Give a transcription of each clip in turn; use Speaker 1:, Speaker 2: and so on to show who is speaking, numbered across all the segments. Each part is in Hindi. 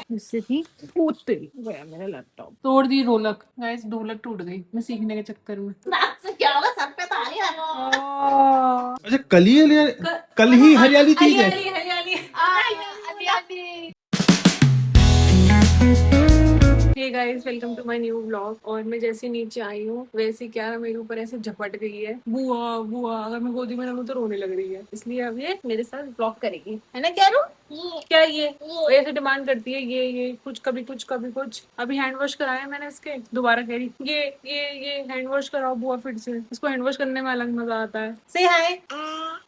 Speaker 1: इससे थी कूदते गया मेरा लैपटॉप, तोड़ दी ढोलक। गाइस ढोलक टूट गई मैं सीखने के चक्कर में। क्या होगा, सर पे तो
Speaker 2: अच्छा कल ही हरियाली थी क्या?
Speaker 1: हरियाली हरियाली हरियाली। Hey guys, welcome to my new vlog. और मैं जैसे नीचे आई हूँ वैसे क्या मेरे ऊपर ऐसे झपट गई है, बुआ बुआ। अगर मैं गोदी में रहूँ तो रोने लग रही है, इसलिए अब ये मेरे साथ व्लॉग करेगी, है ना क्या रू? क्या ये ऐसे डिमांड करती है, ये कुछ कभी कुछ कभी कुछ। अभी हैंड वॉश कराया मैंने इसके, दोबारा कह रही ये हैंड वॉश कराओ बुआ फिर से। इसको हैंड वॉश करने में अलग मजा आता है। से हाय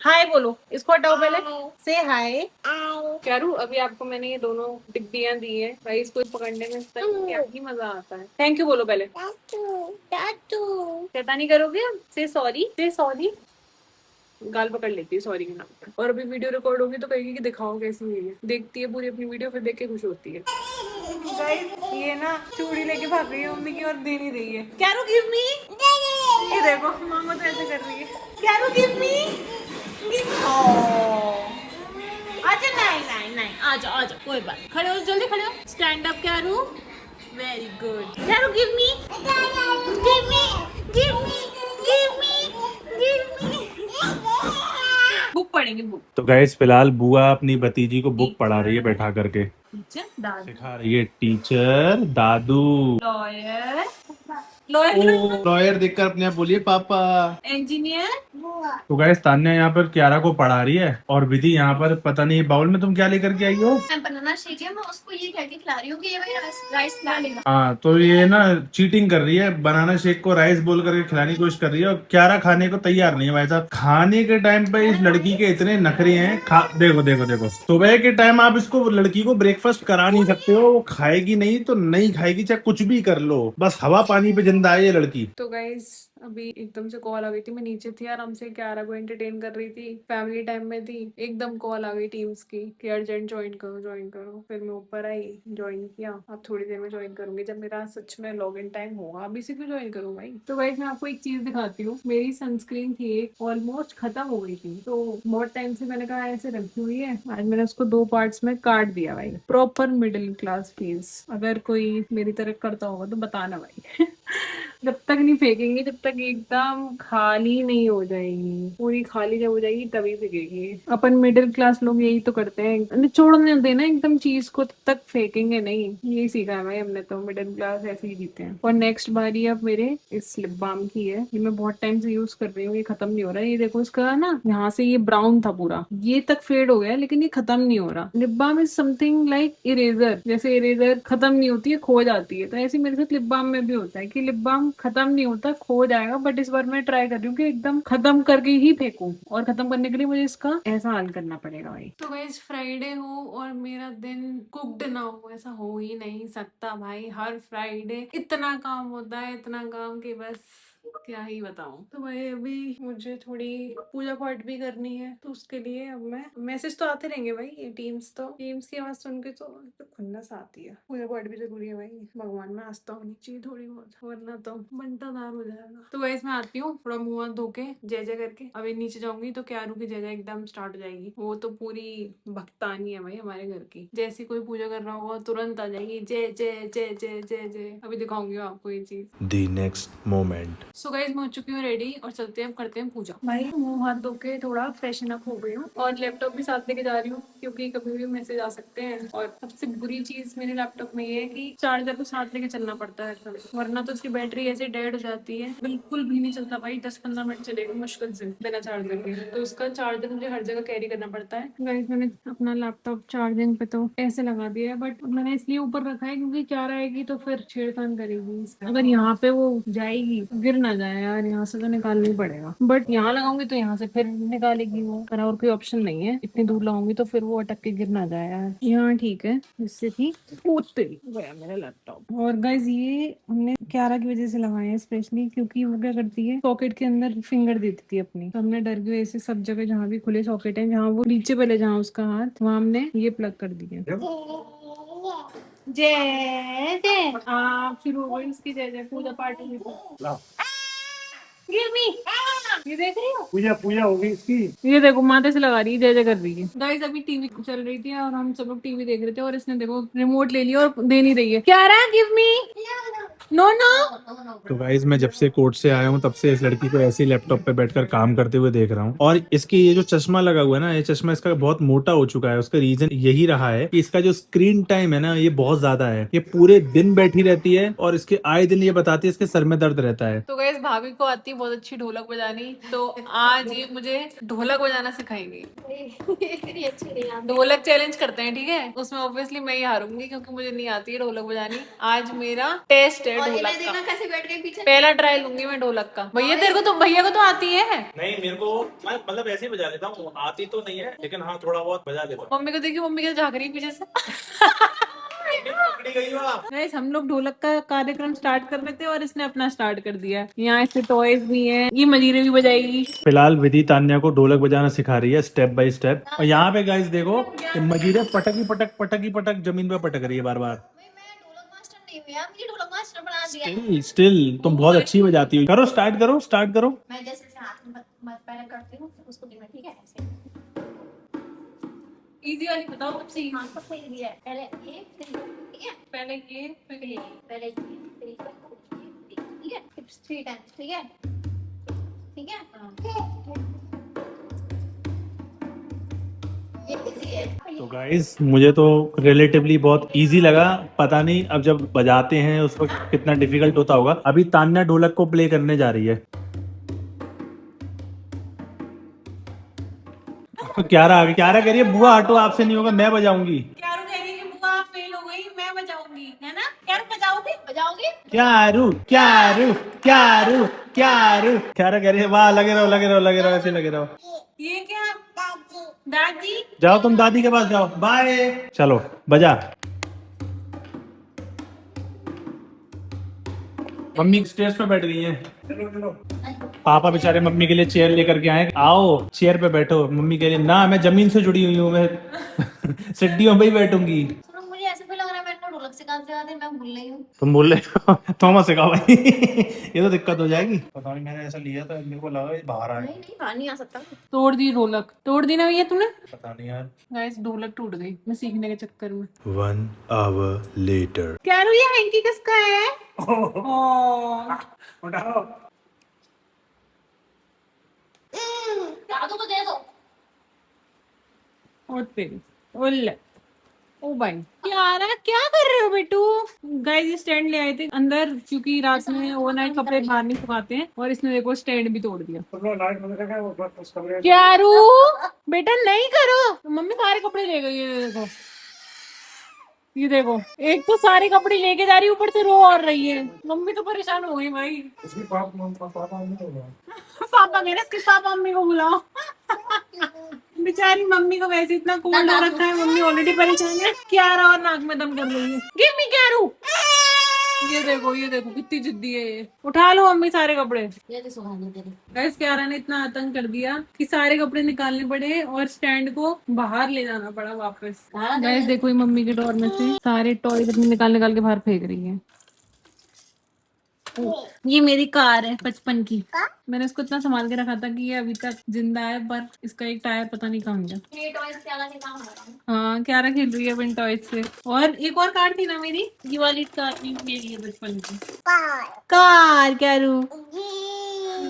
Speaker 1: हाय बोलो, इसको हटाओ पहले। से हाय क्यारू। अभी आपको मैंने ये दोनों डिब्बियां दी है भाई, इसको पकड़ने में इसका क्या ही मजा आता है। थैंक यू बोलो पहले। शैतानी करोगे अब? से सॉरी। गाल पकड़ लेती है सॉरी के नाम पर। और अभी वीडियो रिकॉर्ड होगी तो कहेगी कि दिखाओ कैसी हुई है। देखती है पूरी अपनी वीडियो, फिर देख के खुश होती है। गाइस ये ना चूड़ी लेके भाग रही है मम्मी की और दे नहीं रही है। क्यारू गिव मी। ये देखो मामा तो ऐसे कर रही है। क्यारू गिव मी। अच्छा नहीं आजा कोई बात। खड़े हो जल्दी, खड़े हो, स्टैंड अप क्यारू। वेरी गुड क्यारू। गिव मी बुक पढ़ेंगे बुक।
Speaker 2: तो गाइस फिलहाल बुआ अपनी भतीजी को बुक पढ़ा रही है बैठा करके।
Speaker 1: टीचर
Speaker 2: सिखा रही है टीचर दादू।
Speaker 1: लॉयर
Speaker 2: लॉयर देखकर अपने आप बोलिए पापा।
Speaker 1: इंजीनियर।
Speaker 2: तो गाइस तान्या यहाँ पर कियारा को पढ़ा रही है और विधि यहाँ पर पता नहीं बाउल में तुम क्या लेकर के आई हो।
Speaker 1: मैं बनाना शेक है, मैं उसको ये कह के खिला रही हूँ कि ये भाई राइस खिला लेगा।
Speaker 2: हाँ तो ये ना चीटिंग कर रही है, बनाना शेक को राइस बोल करके खिलाने की कोशिश कर रही है और कियारा खाने को तैयार नहीं है भाई साहब। खाने के टाइम पे इस लड़की के इतने नखरे हैं। देखो देखो देखो, सुबह के टाइम आप इसको लड़की को ब्रेकफास्ट करा नहीं सकते हो, वो खाएगी नहीं तो नहीं खाएगी, चाहे कुछ भी कर लो, बस हवा पानी पे जिंदा है ये लड़की।
Speaker 1: तो गाइस अभी एकदम से कॉल आ गई थी, मैं नीचे थी आराम से कियारा को एंटरटेन कर रही थी, फैमिली टाइम में थी, एकदम कॉल आ गई टीम्स की कि अर्जेंट ज्वाइन करो। फिर मैं ऊपर आई, ज्वाइन किया। अब थोड़ी देर में ज्वाइन करूंगी जब मेरा सच में लॉग इन टाइम होगा। अभी से क्यों ज्वाइन करूँ भाई? तो गाइस मैं आपको एक चीज दिखाती हूँ। मेरी सनस्क्रीन थी एक, ऑलमोस्ट खत्म हो गई थी, तो बहुत टाइम से मैंने कहा ऐसे रखी हुई है, आज मैंने उसको 2 पार्ट्स में काट दिया भाई। Proper middle class fees. अगर कोई मेरी तरह करता होगा तो बताना भाई। जब तक नहीं फेंकेंगे, जब तक एकदम खाली नहीं हो जाएगी, पूरी खाली जब हो जाएगी तभी फेंकेंगे। अपन मिडिल क्लास लोग यही तो करते हैं, छोड़ने देना एकदम चीज को, तब तक फेंकेंगे नहीं। यही सीखा है भाई हमने तो, मिडिल क्लास ऐसे ही जीते हैं। और नेक्स्ट बारी अब मेरे इस लिप बाम की है, ये मैं बहुत टाइम से यूज कर रही हूँ, ये खत्म नहीं हो रहा है। ये देखो इसका ना यहाँ से ये ब्राउन था पूरा, ये तक फेड हो गया लेकिन ये खत्म नहीं हो रहा। Lip balm is something like eraser, जैसे इरेजर खत्म नहीं होती है, खो जाती है, तो ऐसे मेरे साथ लिप बाम में भी होता है कि लिप बाम खत्म नहीं होता, खो जाएगा। बट इस बार मैं ट्राई कर रही हूँ कि एकदम खत्म करके ही फेंकूं, और खत्म करने के लिए मुझे इसका ऐसा हाल करना पड़ेगा भाई। तो गाइस फ्राइडे हो और मेरा दिन कुक्ड ना हो, ऐसा हो ही नहीं सकता भाई। हर फ्राइडे इतना काम होता है, इतना काम कि बस क्या ही बताऊं। तो भाई अभी मुझे थोड़ी पूजा पाठ भी करनी है, तो उसके लिए अब मैं, मैसेज तो आते रहेंगे भाई, ये टीम्स की आवाज सुन के तो खुन्नस आती है। पूजा पाठ भी जरूरी है भाई, भगवान में आस्था होनी चाहिए थोड़ी बहुत, वरना तो बंटा दार हो जाएगा। तो वैसे मैं आती हूँ, थोड़ा मुंह हाथ धो के जय जय करके अभी नीचे जाऊंगी तो क्यारू की जय जय एकदम स्टार्ट हो जाएगी। वो तो पूरी भक्तानी है भाई हमारे घर की, जैसी कोई पूजा कर रहा होगा तुरंत आ जाएगी जय जय जय जय जय जय। अभी दिखाऊंगी आपको ये चीज।
Speaker 2: The next moment.
Speaker 1: So guys मैं हो चुकी हूँ रेडी और चलते हैं, करते हैं पूजा। भाई मुंह हाथ धो के थोड़ा फ्रेशन अप हो गई हूँ और लैपटॉप भी साथ लेके जा रही हूँ क्योंकि कभी भी मैसेज आ सकते हैं। और सबसे बुरी चीज मेरे लैपटॉप में ये है कि चार्जर को साथ लेके चलना पड़ता है वरना तो उसकी बैटरी ऐसे डेड हो जाती है, बिल्कुल भी नहीं चलता भाई। 10-15 मिनट चलेगा मुश्किल से बिना चार्जर के, तो उसका चार्जर मुझे हर जगह कैरी करना पड़ता है। गाइस मैंने अपना लैपटॉप चार्जिंग पे तो ऐसे लगा दिया है, बट मैंने इसलिए ऊपर रखा है क्योंकि क्या रहेगी तो फिर छेड़खान करेगी। अगर यहाँ पे वो जाएगी गिर ना जाए यार, यहाँ से तो निकालना ही पड़ेगा। बट यहाँ लगाऊंगी तो यहाँ से फिर निकालेगी वो, पर और कोई ऑप्शन नहीं है। इतनी दूर लगाऊंगी तो फिर वो अटक के गिर ना जाए यार। यहाँ ठीक है, इससे थी कूदते गया मेरा लैपटॉप। और गाइज ये हमने क्यारा की वजह से लगाए हैं स्पेशली, क्योंकि वो क्या करती है सॉकेट के अंदर फिंगर देती थी अपनी, तो हमने डर गए ऐसे सब जगह जहाँ भी खुले सॉकेट है, जहाँ वो नीचे पहले जहाँ उसका हाथ, वहाँ हमने ये प्लग कर दिया। जय जय आप शुरू हो गई इसकी जय जय पूजा पाठ। गिव मी ये देख रही हो,
Speaker 2: पूजा पूजा होगी इसकी।
Speaker 1: ये देखो माथे से लगा रही है, जय जय कर रही है। गाइस अभी टीवी चल रही थी और हम सब लोग टीवी देख रहे थे और इसने देखो रिमोट ले लिया और दे नहीं रही है। क्या रहा, गिव मी, नो नो।
Speaker 2: तो गाइज मैं जब से कोर्ट से आया हूँ तब से इस लड़की को ऐसे ही लैपटॉप पे बैठकर काम करते हुए देख रहा हूँ। और इसकी ये जो चश्मा लगा हुआ है ना, ये चश्मा इसका बहुत मोटा हो चुका है। उसका रीजन यही रहा है कि इसका जो स्क्रीन टाइम है ना, ये बहुत ज्यादा है। ये पूरे दिन बैठी रहती है और इसके आए दिन ये बताती है इसके सर में दर्द रहता है।
Speaker 1: तो गाइस भाभी को आती है बहुत अच्छी ढोलक बजानी, तो आज ये मुझे ढोलक बजाना सिखाएंगी। ढोलक चैलेंज करते हैं, ठीक है? उसमें ऑब्वियसली मैं ही हारूंगी क्योंकि मुझे नहीं आती है ढोलक बजानी। आज मेरा टेस्ट है ढोलक का। कैसे बैठ गई पीछे? पहला ट्राई लूंगी मैं ढोलक का। भैया तेरे को तो, भैया को तो आती है।
Speaker 2: नहीं मेरे को, मैं मतलब ऐसे ही बजा लेता हूँ, आती तो नहीं है लेकिन हाँ थोड़ा बहुत बजा लेता हूँ।
Speaker 1: मम्मी को देखिए, मम्मी कैसे झाँक रही है पीछे से।
Speaker 2: पकड़ी गई हो आप।
Speaker 1: गाइस हम लोग ढोलक का कार्यक्रम स्टार्ट कर रहे थे और इसने अपना स्टार्ट कर दिया। यहाँ इसके टॉयज भी हैं, ये मजीरे भी बजाएगी।
Speaker 2: फिलहाल विधि तान्या को ढोलक बजाना सिखा रही है स्टेप बाय स्टेप। और यहाँ पे गाइस देखो ये मजीरे पटक ही पटक जमीन पे पटक रही है बार बार।
Speaker 3: मुझे ढोलक मास्टर बना दिया।
Speaker 2: स्टिल तुम बहुत अच्छी बजाती हो। करो, स्टार्ट करो, स्टार्ट करो।
Speaker 3: मैं जैसे से हाथ में मत पैर करती हूँ उसको भी मैं, ठीक है? ऐसे
Speaker 1: इजी वाली बताओ सबसे।
Speaker 3: हाथ को फेर दिया है। पहले ये फिर ये, ठीक है?
Speaker 1: पहले ये फिर ये।
Speaker 3: पहले ये फिर ये, ठीक है? टिप्स 3 टाइम्स, ठीक है? ठीक है? ये इजी है।
Speaker 2: तो गाइस मुझे तो रिलेटिवली बहुत इजी लगा। पता नहीं अब जब बजाते हैं उस वक्त कितना डिफिकल्ट होता होगा। अभी तान्या ढोलक को प्ले करने जा रही है। तो क्यारा कह रही है बुआ हटो, आपसे नहीं होगा, मैं बजाऊंगी।
Speaker 1: क्यारू कह रही है कि बुआ फेल हो गई, मैं बजाऊंगी, है ना? क्यारू बजाओगी?
Speaker 3: बजाओगे?
Speaker 2: क्यारा कह रही है वाह, लगे रहो ऐसे लगे रहो।
Speaker 1: ये क्या? दादी।
Speaker 2: जाओ तुम दादी के पास जाओ, बाय। चलो बजा। मम्मी स्टेज पे बैठ गई हैं। पापा बेचारे मम्मी के लिए चेयर लेकर के आए। आओ चेयर पे बैठो। मम्मी कह रही ना मैं जमीन से जुड़ी हुई हूँ, मैं सीढ़ियों पे ही बैठूंगी।
Speaker 3: सुनो, मुझे ऐसे भी लग रहा है मैं इनको ढोलक सिखाते मैं भूल रही हूँ।
Speaker 2: तुम बोल रहे हो तो मत सिखाओ भाई ये तो दिक्कत हो जाएगी। पता नहीं मैंने ऐसा लिया था, मेरे को लगा ये बाहर आए।
Speaker 3: नहीं बाहर नहीं आ सकता।
Speaker 1: तोड़ दी ढोलक, तोड़ दी ना भैया तूने?
Speaker 2: पता नहीं यार।
Speaker 1: गाइस ढोलक टूट गई मैं सीखने के चक्कर में।
Speaker 2: 1 hour later।
Speaker 1: क्यारू ये हैंकी किसका है?
Speaker 2: उठाओ।
Speaker 3: दादू को दे दो।
Speaker 1: और तेरी ओले, ओ भाई क्यारा क्या कर रहे हो बेटू? गाइस स्टैंड ले आए थे अंदर क्योंकि रात में ओवरनाइट कपड़े बाहर नहीं सुखाते हैं और इसने देखो स्टैंड भी तोड़ दिया। क्यारू बेटा नहीं करो, मम्मी सारे कपड़े ले गई है। देखो ये देखो, एक तो सारे कपड़े लेके जा रही है, ऊपर से रो और रही है। मम्मी तो परेशान हो गई भाई। पापा कह रहे इसके पापा मम्मी को बुलाओ बेचारी मम्मी को वैसे इतना कोल्ड हो रखा है, मम्मी ऑलरेडी परेशान है। क्यारा और नाक में दम कर रही है। गिव मी क्यारू। ये देखो कितनी जिद्दी है ये। उठा लो मम्मी सारे कपड़े।
Speaker 3: ये तो सुहानी तेरी।
Speaker 1: गाइस क्यारा ने इतना आतंक कर दिया कि सारे कपड़े निकालने पड़े और स्टैंड को बाहर ले जाना पड़ा वापस। गाइस देखो ये मम्मी के डोर में से सारे टॉयज अपने निकाल के बाहर फेंक रही है। ये मेरी कार है 55 की। मैंने इसको इतना संभाल के रखा था कि ये अभी तक जिंदा है, पर इसका एक टायर पता नहीं कहाँ गया।
Speaker 3: ये टॉयज क्या लगे काम हो रहा है।
Speaker 1: हाँ क्यारा खेल रही है अपने टॉयज से। और एक और कार थी ना मेरी, ये वाली कार भी मेरी है 55 की। कार क्यारू,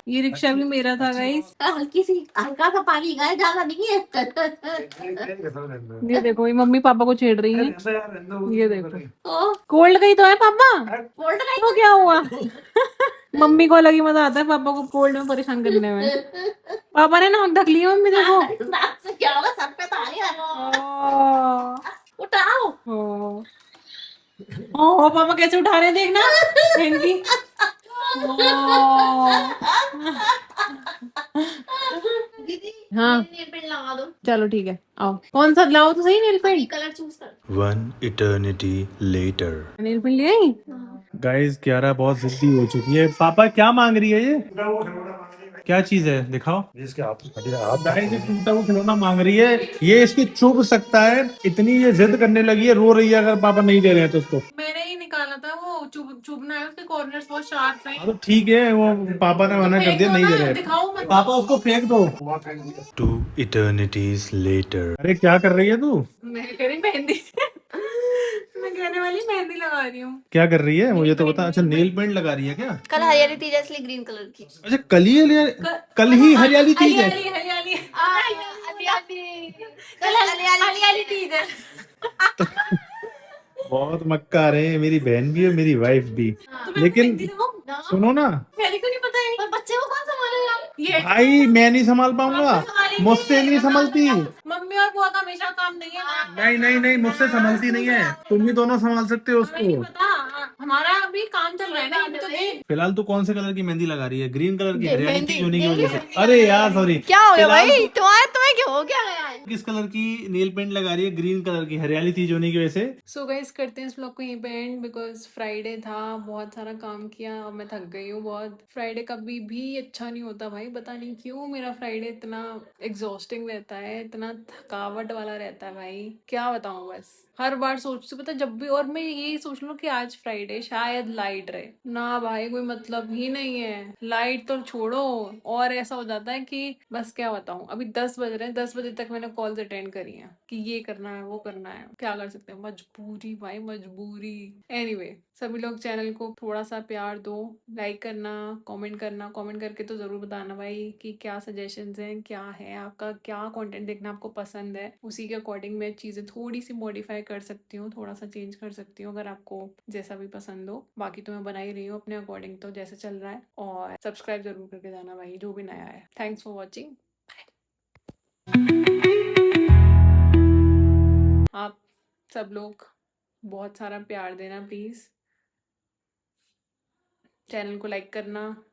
Speaker 1: ये रिक्शा भी मेरा था गाइस।
Speaker 3: हल्का सा पानी गाय, ज्यादा नहीं है।
Speaker 1: ये देखो ये मम्मी पापा को छेड़ रही है। ये देखो
Speaker 3: तो
Speaker 1: कोल्ड गई तो है पापा,
Speaker 3: कोल्ड का
Speaker 1: तो क्या हुआ मम्मी को अलग ही मजा आता है पापा को कोल्ड में परेशान करने में। पापा ने नाक ढक लिया मम्मी देखो।
Speaker 3: नाक से क्या होगा, सर पे तो आ गया।
Speaker 1: ओ,
Speaker 3: उठाओ।
Speaker 1: ओ, ओ पापा कैसे उठा रहे हैं देखना हैंकी।
Speaker 3: दीदी
Speaker 1: हाँ
Speaker 3: नेल पेंट लगा दो।
Speaker 1: चलो ठीक है आओ। कौन सा लाओ तो सही नेल पेंट।
Speaker 3: कलर चूज कर।
Speaker 2: 1 eternity later।
Speaker 1: नेल पेंट ले आई।
Speaker 2: गाइस क्यारा बहुत जिद्दी हो चुकी है। पापा क्या मांग रही है ये? क्या चीज है दिखाओ। इसके हाथ गाइस ये टूटा हुआ खिलौना मांग रही है। ये इसकी चुभ सकता है, इतनी ये जिद करने लगी है, रो रही है अगर पापा नहीं दे रहे हैं तो उसको।
Speaker 1: मैंने ही निकाला था, वो चुभना है, उसके कॉर्नर्स बहुत शार्प है।
Speaker 2: हाँ तो ठीक है, वो पापा ने मना कर दिया, नहीं दे रहे।
Speaker 1: दिखाओ मत।
Speaker 2: पापा उसको फेंक दो। 2 eternities later। अरे क्या कर रही है तू?
Speaker 1: मैं कह रही मेहंदी मैं कहने वाली मेहंदी लगा रही हूँ।
Speaker 2: क्या कर रही है मुझे तो बता। अच्छा नेल पेंट लगा रही है क्या?
Speaker 3: कल हरियाली थी इसलिए ग्रीन कलर की।
Speaker 2: अच्छा कल ही कल ही हरियाली तीज है।
Speaker 1: हरियाली
Speaker 3: हरियाली
Speaker 1: तीज है।
Speaker 2: बहुत मक्कार है, मेरी बहन भी और मेरी वाइफ भी। लेकिन सुनो ना,
Speaker 1: मेरे को नहीं पता है,
Speaker 3: पर बच्चे को कौन संभालेगा?
Speaker 1: ये
Speaker 2: भाई मैं नहीं संभाल पाऊंगा, मुझसे नहीं संभलती।
Speaker 1: मम्मी और बुआ का हमेशा काम नहीं है ना।
Speaker 2: नहीं नहीं नहीं, मुझसे संभलती नहीं है, तुम ही दोनों संभाल सकते हो
Speaker 1: हमें नहीं
Speaker 2: उसको।
Speaker 1: पता, हमारा अभी काम चल रहा है ना, अभी तो देख।
Speaker 2: फिलहाल तू कौन से कलर की मेहंदी लगा रही है? ग्रीन कलर की, हरियाली
Speaker 3: मेहंदी-
Speaker 2: तीज होने की
Speaker 3: मेहंदी-
Speaker 2: वजह से। अरे यार सॉरी,
Speaker 3: क्या हो गया
Speaker 2: फिलहाल
Speaker 3: भाई तुम्हें क्या हो गया है?
Speaker 2: किस कलर की नेल पेंट लगा रही है? ग्रीन कलर की, हरियाली तीज होने की वजह से।
Speaker 1: सो गाइस करते हैं इस ब्लॉग को यहीं पे एंड, बिकॉज फ्राइडे था, बहुत सारा काम किया, अब मैं थक गई हूँ बहुत। फ्राइडे कभी भी अच्छा नहीं होता भाई, पता नहीं क्यों मेरा फ्राइडे इतना एग्जॉस्टिंग रहता है, इतना थकावट वाला रहता है भाई, क्या बताऊँ। बस हर बार सोचती हूँ, पता जब भी, और मैं यही सोच लूँ कि आज फ्राइडे शायद लाइट रहे ना, भाई कोई मतलब ही नहीं है, लाइट तो छोड़ो। और ऐसा हो जाता है कि बस क्या बताऊँ, अभी 10 बज रहे हैं, 10 बजे तक मैंने कॉल्स अटेंड करी हैं कि ये करना है वो करना है, क्या कर सकते हैं, मजबूरी भाई मजबूरी। एनीवे सभी लोग चैनल को थोड़ा सा प्यार दो, लाइक करना, कमेंट करके तो जरूर बताना भाई कि क्या सजेशंस हैं, क्या है आपका, क्या कंटेंट देखना आपको पसंद है, उसी के अकॉर्डिंग मैं चीज़ें थोड़ी सी मॉडिफाई कर सकती हूँ, थोड़ा सा चेंज कर सकती हूँ, अगर आपको जैसा भी पसंद हो। बाकी तो मैं बना ही रही हूँ अपने अकॉर्डिंग, तो जैसे चल रहा है। और सब्सक्राइब जरूर करके जाना भाई जो भी नया है। Thanks for watching. आप सब लोग बहुत सारा प्यार देना प्लीज़, चैनल को लाइक करना,